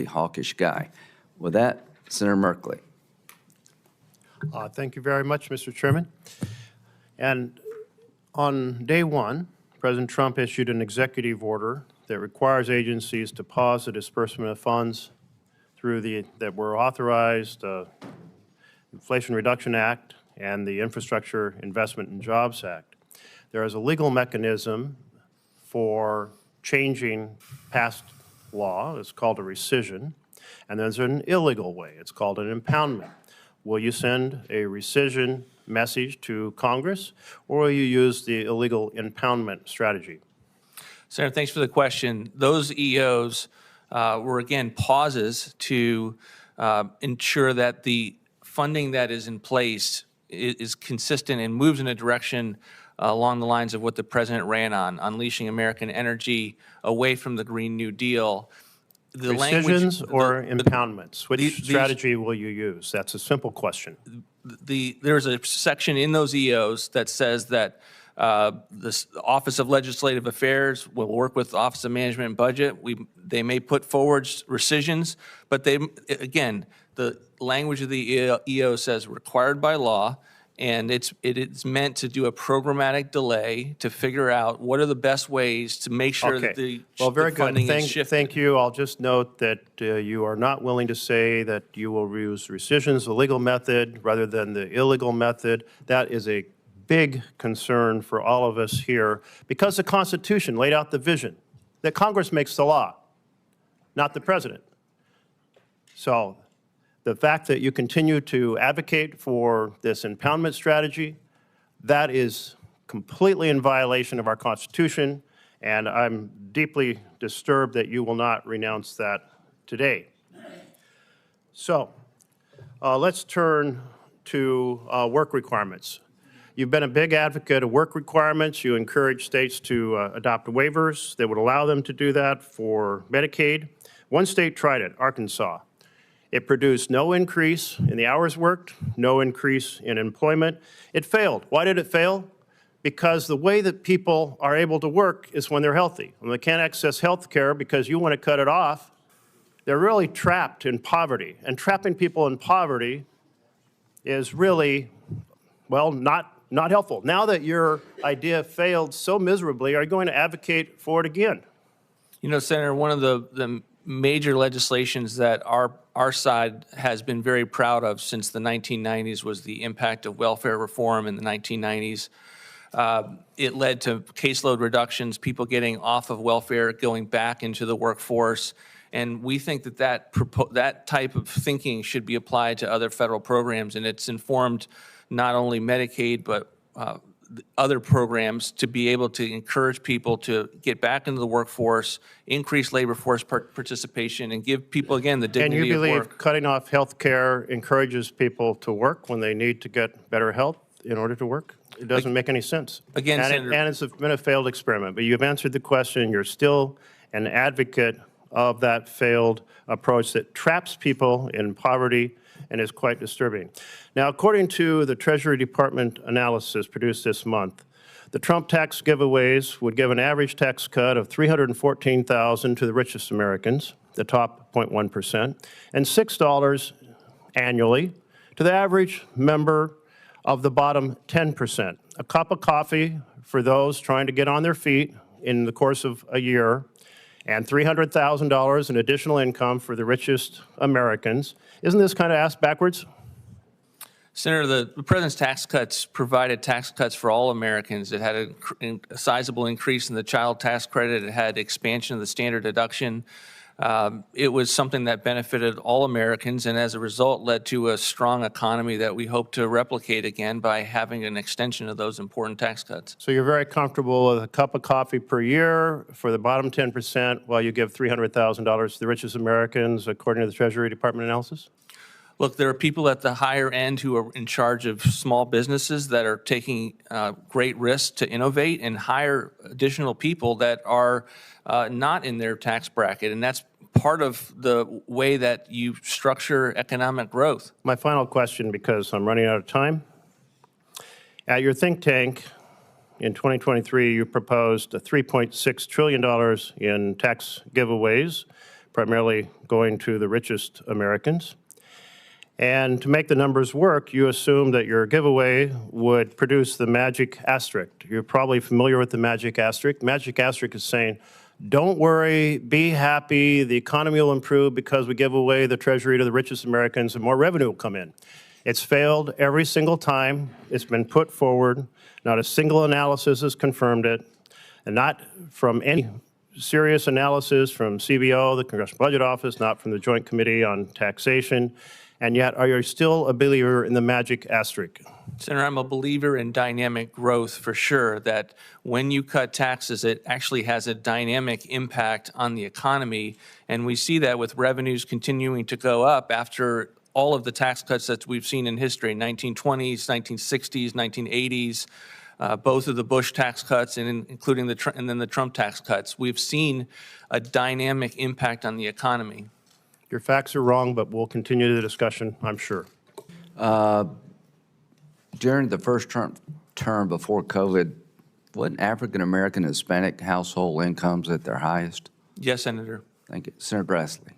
hawkish guy. With that, Senator Merkley. Thank you very much, Mr. Chairman. And on day one, President Trump issued an executive order that requires agencies to pause the disbursement of funds that were authorized, Inflation Reduction Act and the Infrastructure Investment and Jobs Act. There is a legal mechanism for changing past law. It's called a rescission. And there's an illegal way. It's called an impoundment. Will you send a rescission message to Congress, or will you use the illegal impoundment strategy? Senator, thanks for the question. Those EOs were, again, pauses to ensure that the funding that is in place is consistent and moves in a direction along the lines of what the president ran on, unleashing American energy away from the Green New Deal. The Rescissions or impoundments? Which strategy will you use? That's a simple question. There's a section in those EOs that says that the Office of Legislative Affairs will work with the Office of Management and Budget. They may put forward rescissions, but again, the language of the EO says required by law, and it's meant to do a programmatic delay to figure out what are the best ways to make sure that the funding is shifted. Thank you. I'll just note that you are not willing to say that you will use rescissions, the legal method, rather than the illegal method. That is a big concern for all of us here, because the Constitution laid out the vision that Congress makes the law, not the president. So the fact that you continue to advocate for this impoundment strategy, that is completely in violation of our Constitution, and I'm deeply disturbed that you will not renounce that today. So let's turn to work requirements. You've been a big advocate of work requirements. You encourage states to adopt waivers that would allow them to do that for Medicaid. One state tried it, Arkansas. It produced no increase in the hours worked, no increase in employment. It failed. Why did it fail? Because the way that people are able to work is when they're healthy. When they can't access health care because you want to cut it off, they're really trapped in poverty. And trapping people in poverty is really, well, not helpful. Now that your idea failed so miserably, are you going to advocate for it again? You know, Senator, one of the major legislations that our side has been very proud of since the 1990s was the impact of welfare reform in the 1990s. It led to caseload reductions, people getting off of welfare, going back into the workforce. And we think that type of thinking should be applied to other federal programs, and it's informed not only Medicaid, but other programs to be able to encourage people to get back into the workforce, increase labor force participation, and give people, again, the dignity of work. And you believe cutting off health care encourages people to work when they need to get better health in order to work? It doesn't make any sense. Again, Senator, and it's been a failed experiment, but you've answered the question. You're still an advocate of that failed approach that traps people in poverty and is quite disturbing. Now, according to the Treasury Department analysis produced this month, the Trump tax giveaways would give an average tax cut of $314,000 to the richest Americans, the top 0.1%, and $6 annually to the average member of the bottom 10%. A cup of coffee for those trying to get on their feet in the course of a year, and $300,000 in additional income for the richest Americans. Isn't this kind of ass backwards? Senator, the president's tax cuts provided tax cuts for all Americans. It had a sizable increase in the child tax credit. It had expansion of the standard deduction. It was something that benefited all Americans, and as a result led to a strong economy that we hope to replicate again by having an extension of those important tax cuts. So you're very comfortable with a cup of coffee per year for the bottom 10% while you give $300,000 to the richest Americans, according to the Treasury Department analysis? Look, there are people at the higher end who are in charge of small businesses that are taking great risks to innovate and hire additional people that are not in their tax bracket, and that's part of the way that you structure economic growth. My final question, because I'm running out of time. At your think tank in 2023, you proposed $3.6 trillion in tax giveaways, primarily going to the richest Americans. And to make the numbers work, you assume that your giveaway would produce the magic asterisk. You're probably familiar with the magic asterisk. Magic asterisk is saying, don't worry, be happy, the economy will improve because we give away the treasury to the richest Americans and more revenue will come in. It's failed every single time. It's been put forward. Not a single analysis has confirmed it, and not from any serious analysis from CBO, the Congressional Budget Office, not from the Joint Committee on Taxation. And yet, are you still a believer in the magic asterisk? Senator, I'm a believer in dynamic growth for sure, that when you cut taxes, it actually has a dynamic impact on the economy. And we see that with revenues continuing to go up after all of the tax cuts that we've seen in history, 1920s, 1960s, 1980s, both of the Bush tax cuts and including and then the Trump tax cuts. We've seen a dynamic impact on the economy. Your facts are wrong, but we'll continue the discussion, I'm sure. During the first term before COVID, wasn't African-American Hispanic household incomes at their highest? Yes, Senator. Thank you. Senator Grassley.